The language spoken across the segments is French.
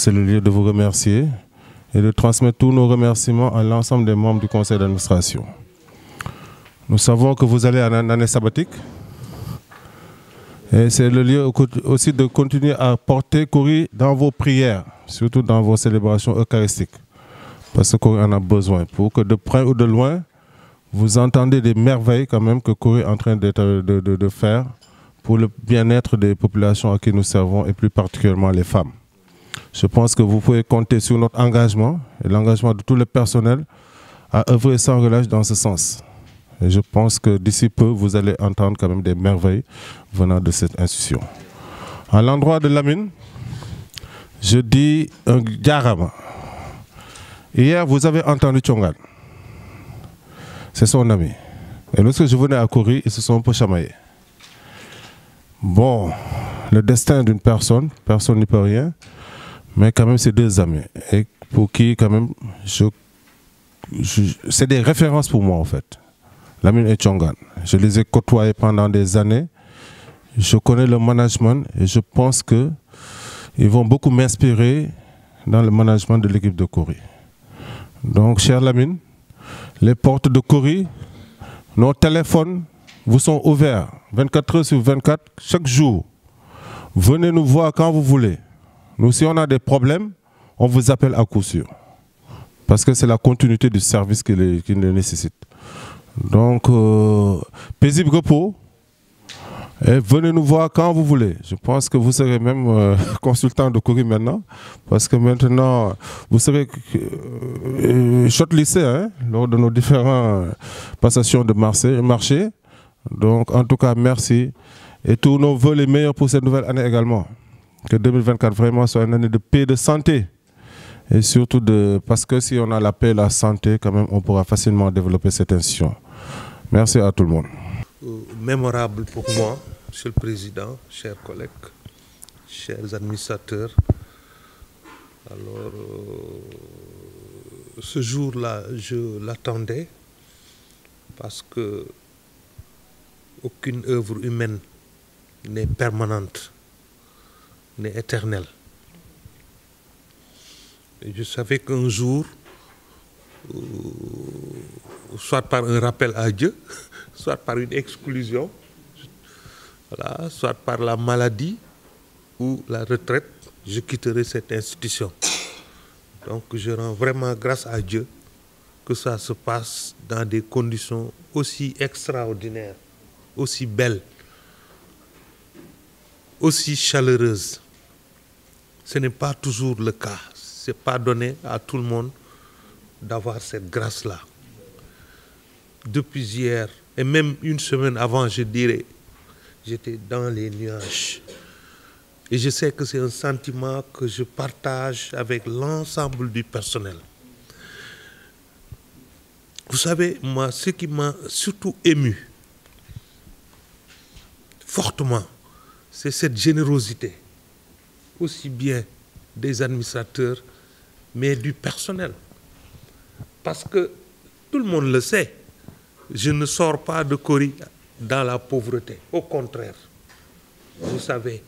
c'est le lieu de vous remercier et de transmettre tous nos remerciements à l'ensemble des membres du conseil d'administration. Nous savons que vous allez en année sabbatique et c'est le lieu aussi de continuer à porter Kouri dans vos prières, surtout dans vos célébrations eucharistiques, parce que Kouri en a besoin pour que de près ou de loin, vous entendez des merveilles quand même que Kouri est en train de faire pour le bien-être des populations à qui nous servons et plus particulièrement les femmes. Je pense que vous pouvez compter sur notre engagement et l'engagement de tout le personnel à œuvrer sans relâche dans ce sens. Et je pense que d'ici peu, vous allez entendre quand même des merveilles venant de cette institution. À l'endroit de Lamine, je dis un jarama. Hier, vous avez entendu Tchongan. C'est son ami. Et lorsque je venais à Kouri, ils se sont un peu chamaillés. Bon, le destin d'une personne, personne n'y peut rien, mais quand même c'est deux amis. Et pour qui quand même, c'est des références pour moi en fait. Lamine et Tchongan. Je les ai côtoyés pendant des années. Je connais le management et je pense qu'ils vont beaucoup m'inspirer dans le management de l'équipe de Kouri. Donc, cher Lamine, les portes de Kouri, nos téléphones vous sont ouverts 24 heures sur 24, chaque jour. Venez nous voir quand vous voulez. Nous, si on a des problèmes, on vous appelle à coup sûr. Parce que c'est la continuité du service qui le nécessite. Donc, paisible repos. Et venez nous voir quand vous voulez. Je pense que vous serez même consultant de Kouri maintenant. Parce que maintenant, vous serez shortlisté lors de nos différentes passations de marché. Donc, en tout cas, merci. Et tous nos vœux les meilleurs pour cette nouvelle année également. Que 2024 vraiment soit une année de paix et de santé. Et surtout parce que si on a la paix et la santé, quand même, on pourra facilement développer cette institution. Merci à tout le monde. Mémorable pour moi, Monsieur le Président, chers collègues, chers administrateurs. Alors, ce jour-là, je l'attendais parce que aucune œuvre humaine n'est permanente, n'est éternelle. Et je savais qu'un jour, soit par un rappel à Dieu, soit par une exclusion, voilà, soit par la maladie ou la retraite, je quitterai cette institution. Donc je rends vraiment grâce à Dieu que ça se passe dans des conditions aussi extraordinaires, aussi belles, aussi chaleureuses. Ce n'est pas toujours le cas. Ce n'est pas donné à tout le monde d'avoir cette grâce-là. Depuis hier, et même une semaine avant, je dirais, j'étais dans les nuages. Et je sais que c'est un sentiment que je partage avec l'ensemble du personnel. Vous savez, moi, ce qui m'a surtout ému, fortement, c'est cette générosité, aussi bien des administrateurs, mais du personnel. Parce que tout le monde le sait, je ne sors pas de Kouri dans la pauvreté. Au contraire, vous savez,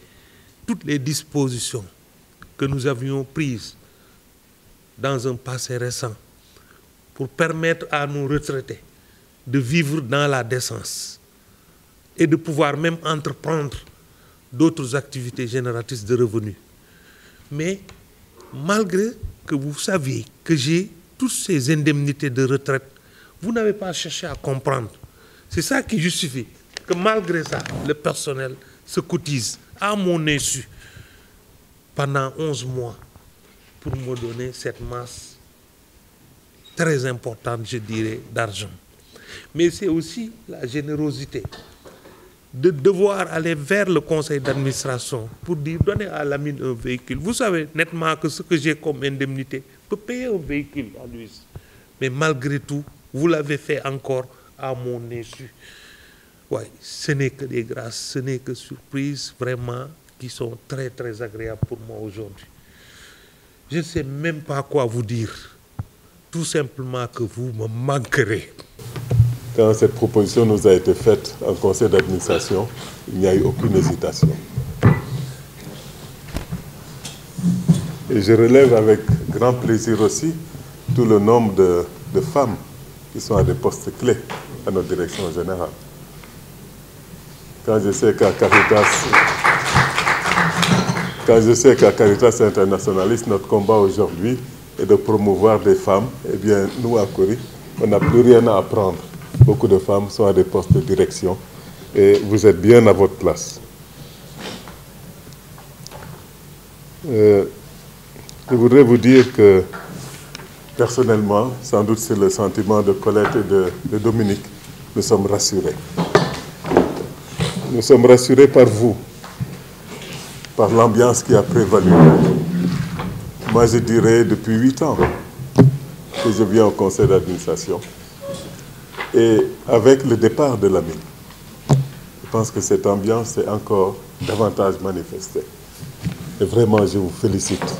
toutes les dispositions que nous avions prises dans un passé récent pour permettre à nos retraités de vivre dans la décence et de pouvoir même entreprendre d'autres activités génératrices de revenus. Mais malgré que vous saviez que j'ai toutes ces indemnités de retraite, vous n'avez pas cherché à comprendre. C'est ça qui justifie que malgré ça, le personnel se cotise à mon insu pendant 11 mois pour me donner cette masse très importante, je dirais, d'argent. Mais c'est aussi la générosité de devoir aller vers le conseil d'administration pour dire donner à Lamine un véhicule. Vous savez nettement que ce que j'ai comme indemnité peut payer un véhicule à lui. Mais malgré tout, vous l'avez fait encore à mon insu. Ouais, ce n'est que des grâces, ce n'est que surprises vraiment qui sont très très agréables pour moi aujourd'hui. Je ne sais même pas quoi vous dire. Tout simplement que vous me manquerez. Quand cette proposition nous a été faite en conseil d'administration, il n'y a eu aucune hésitation. Et Et je relève avec grand plaisir aussi tout le nombre de femmes qui sont à des postes clés à notre direction générale. Quand je sais qu'à Caritas Internationaliste, notre combat aujourd'hui est de promouvoir des femmes, eh bien, nous à Kori, on n'a plus rien à apprendre. Beaucoup de femmes sont à des postes de direction et vous êtes bien à votre place. Je voudrais vous dire que, personnellement, sans doute c'est le sentiment de Colette et de Dominique, nous sommes rassurés. Nous sommes rassurés par vous, par l'ambiance qui a prévalu. Moi, je dirais depuis 8 ans que je viens au conseil d'administration. Et avec le départ de Lamine, je pense que cette ambiance s'est encore davantage manifestée. Et vraiment, je vous félicite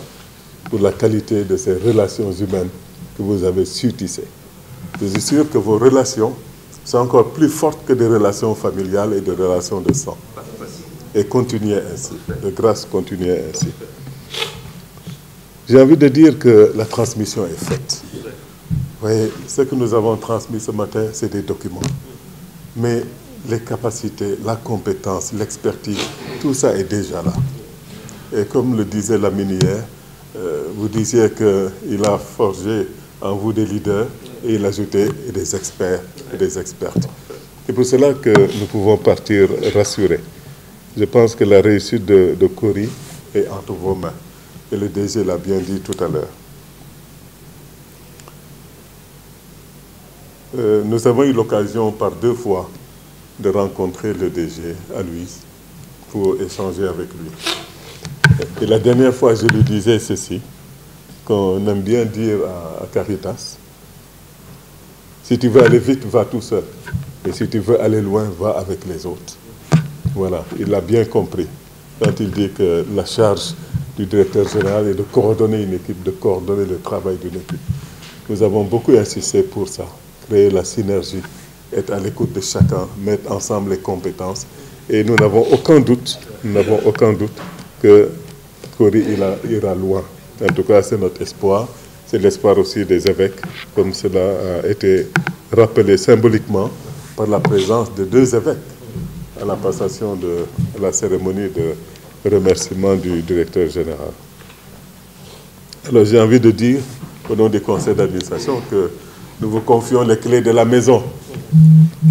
pour la qualité de ces relations humaines que vous avez su tisser. Je suis sûr que vos relations sont encore plus fortes que des relations familiales et des relations de sang. Et continuez ainsi. De grâce, continuez ainsi. J'ai envie de dire que la transmission est faite. Vous voyez, ce que nous avons transmis ce matin, c'est des documents. Mais les capacités, la compétence, l'expertise, tout ça est déjà là. Et comme le disait Lamine hier, vous disiez qu'il a forgé en vous des leaders et il ajoutait des experts et des expertes. C'est pour cela que nous pouvons partir rassurés. Je pense que la réussite de Kori est entre vos mains. Et le DG l'a bien dit tout à l'heure. Nous avons eu l'occasion par 2 fois de rencontrer le DG à Louise pour échanger avec lui. Et la dernière fois, je lui disais ceci, qu'on aime bien dire à Caritas, si tu veux aller vite, va tout seul. Et si tu veux aller loin, va avec les autres. Voilà, il l'a bien compris quand il dit que la charge du directeur général est de coordonner une équipe, de coordonner le travail d'une équipe. Nous avons beaucoup insisté pour ça, créer la synergie, être à l'écoute de chacun, mettre ensemble les compétences. Et nous n'avons aucun doute que Kori ira loin. En tout cas, c'est notre espoir. C'est l'espoir aussi des évêques, comme cela a été rappelé symboliquement par la présence de 2 évêques à la passation de la cérémonie de remerciement du directeur général. Alors j'ai envie de dire, au nom du conseil d'administration, que nous vous confions les clés de la maison.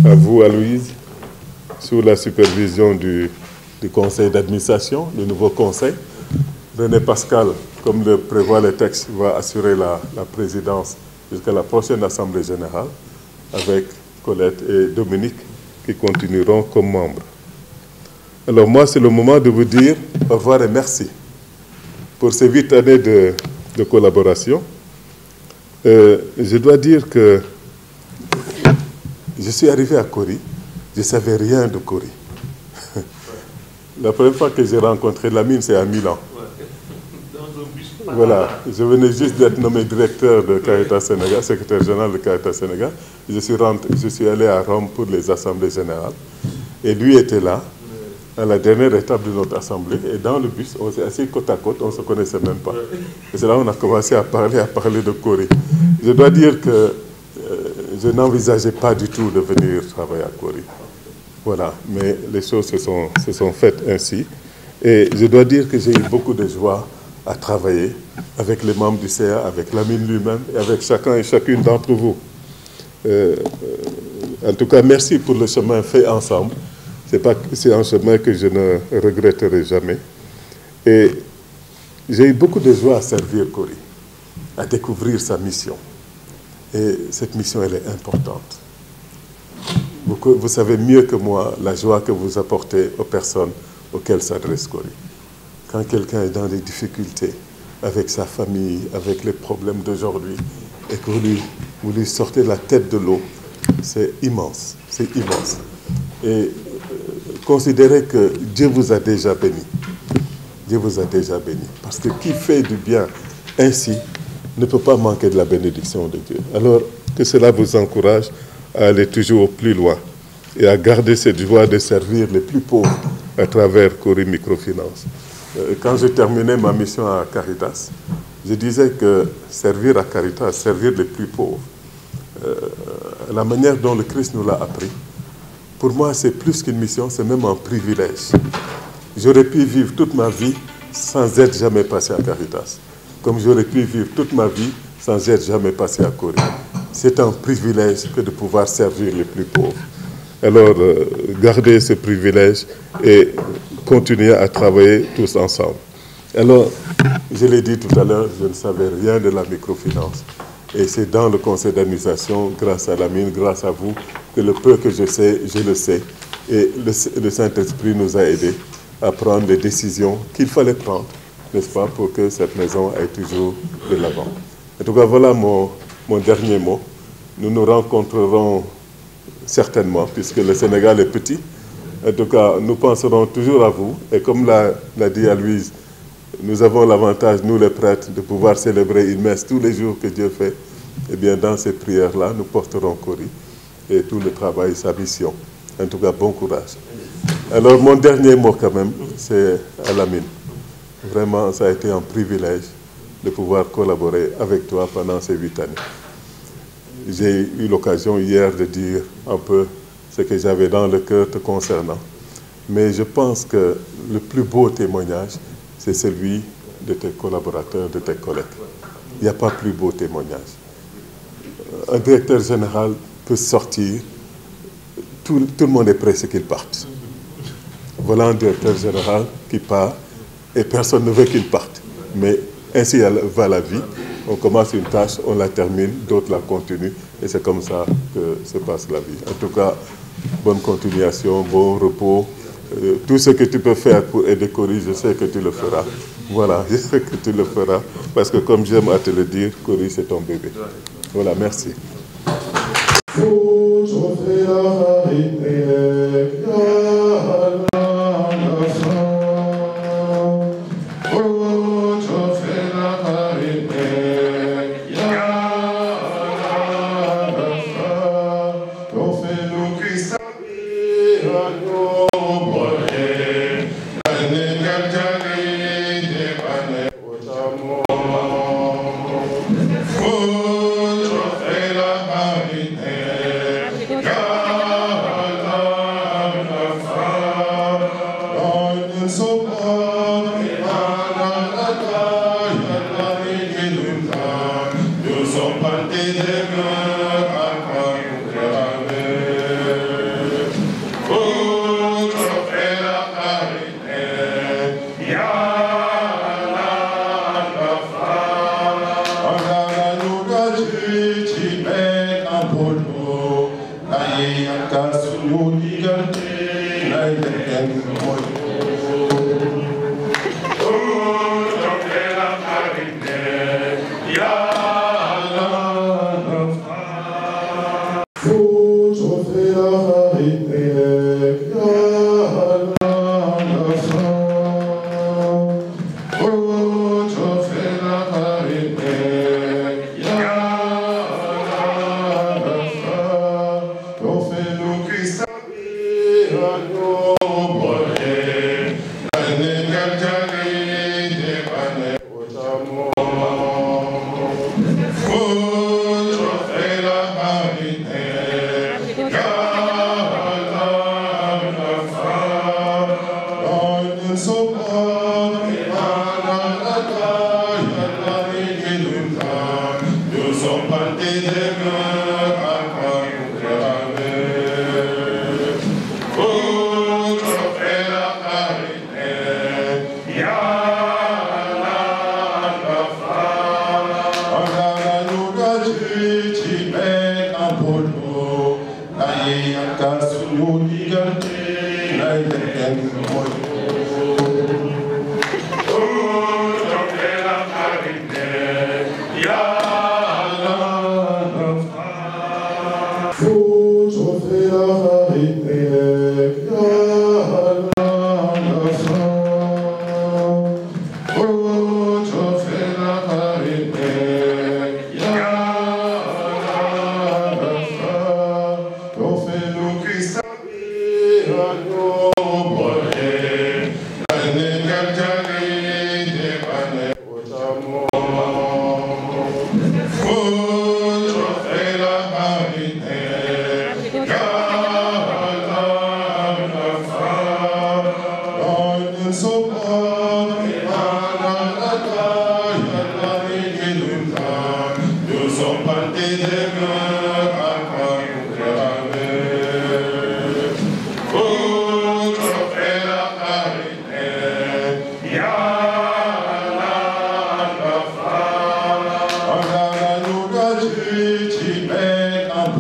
À vous, à Louise, sous la supervision du conseil d'administration, le nouveau conseil. René Pascal, comme le prévoit le texte, va assurer la présidence jusqu'à la prochaine Assemblée générale, avec Colette et Dominique, qui continueront comme membres. Alors moi, c'est le moment de vous dire au revoir et merci pour ces 8 années de collaboration. Je dois dire que je suis arrivé à Kori, je ne savais rien de Kori. La première fois que j'ai rencontré Lamine, c'est à Milan. Voilà, je venais juste d'être nommé directeur de Caritas Sénégal, secrétaire général de Caritas Sénégal. Je suis allé à Rome pour les assemblées générales. Et lui était là, à la dernière étape de notre assemblée. Et dans le bus, on s'est assis côte à côte, on ne se connaissait même pas. Et c'est là qu'on a commencé à parler de Kori. Je dois dire que je n'envisageais pas du tout de venir travailler à Kori. Voilà, mais les choses se sont faites ainsi. Et je dois dire que j'ai eu beaucoup de joie à travailler avec les membres du CA, avec Lamine lui-même et avec chacun et chacune d'entre vous. En tout cas, merci pour le chemin fait ensemble. C'est un chemin que je ne regretterai jamais. Et j'ai eu beaucoup de joie à servir Kori, à découvrir sa mission. Et cette mission, elle est importante. Vous savez mieux que moi la joie que vous apportez aux personnes auxquelles s'adresse Kori. Quand quelqu'un est dans des difficultés avec sa famille, avec les problèmes d'aujourd'hui, et que vous lui sortez la tête de l'eau, c'est immense, c'est immense. Et considérez que Dieu vous a déjà béni. Dieu vous a déjà béni. Parce que qui fait du bien ainsi ne peut pas manquer de la bénédiction de Dieu. Alors que cela vous encourage à aller toujours plus loin et à garder cette joie de servir les plus pauvres à travers Kori Microfinance. Quand j'ai terminé ma mission à Caritas, Je disais que servir à Caritas, servir les plus pauvres, la manière dont le Christ nous l'a appris, pour moi, c'est plus qu'une mission, c'est même un privilège. J'aurais pu vivre toute ma vie sans être jamais passé à Caritas, comme j'aurais pu vivre toute ma vie sans être jamais passé à Cori. C'est un privilège que de pouvoir servir les plus pauvres. Alors, garder ce privilège et continuer à travailler tous ensemble. Alors, je l'ai dit tout à l'heure, je ne savais rien de la microfinance. Et c'est dans le conseil d'administration, grâce à Lamine, grâce à vous, que le peu que je sais, je le sais. Et le Saint-Esprit nous a aidés à prendre les décisions qu'il fallait prendre, n'est-ce pas, pour que cette maison aille toujours de l'avant. En tout cas, voilà mon dernier mot. Nous nous rencontrerons certainement, puisque le Sénégal est petit. En tout cas, nous penserons toujours à vous. Et comme l'a dit Aloïse, nous avons l'avantage, nous les prêtres, de pouvoir célébrer une messe tous les jours que Dieu fait. Eh bien, dans ces prières-là, nous porterons Cori et tout le travail, sa mission. En tout cas, bon courage. Alors, mon dernier mot quand même, c'est à Lamine. Vraiment, ça a été un privilège de pouvoir collaborer avec toi pendant ces 8 années. J'ai eu l'occasion hier de dire un peu ce que j'avais dans le cœur te concernant. Mais je pense que le plus beau témoignage, c'est celui de tes collaborateurs, de tes collègues. Il n'y a pas plus beau témoignage. Un directeur général peut sortir, tout le monde est pressé qu'il parte. Voilà un directeur général qui part et personne ne veut qu'il parte. Mais ainsi va la vie. On commence une tâche, on la termine, d'autres la continuent. Et c'est comme ça que se passe la vie. En tout cas, bonne continuation, bon repos. Tout ce que tu peux faire pour aider Cori, je sais que tu le feras. Voilà, je sais que tu le feras. Parce que comme j'aime à te le dire, Cori, c'est ton bébé. Voilà, merci. Christ,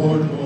Por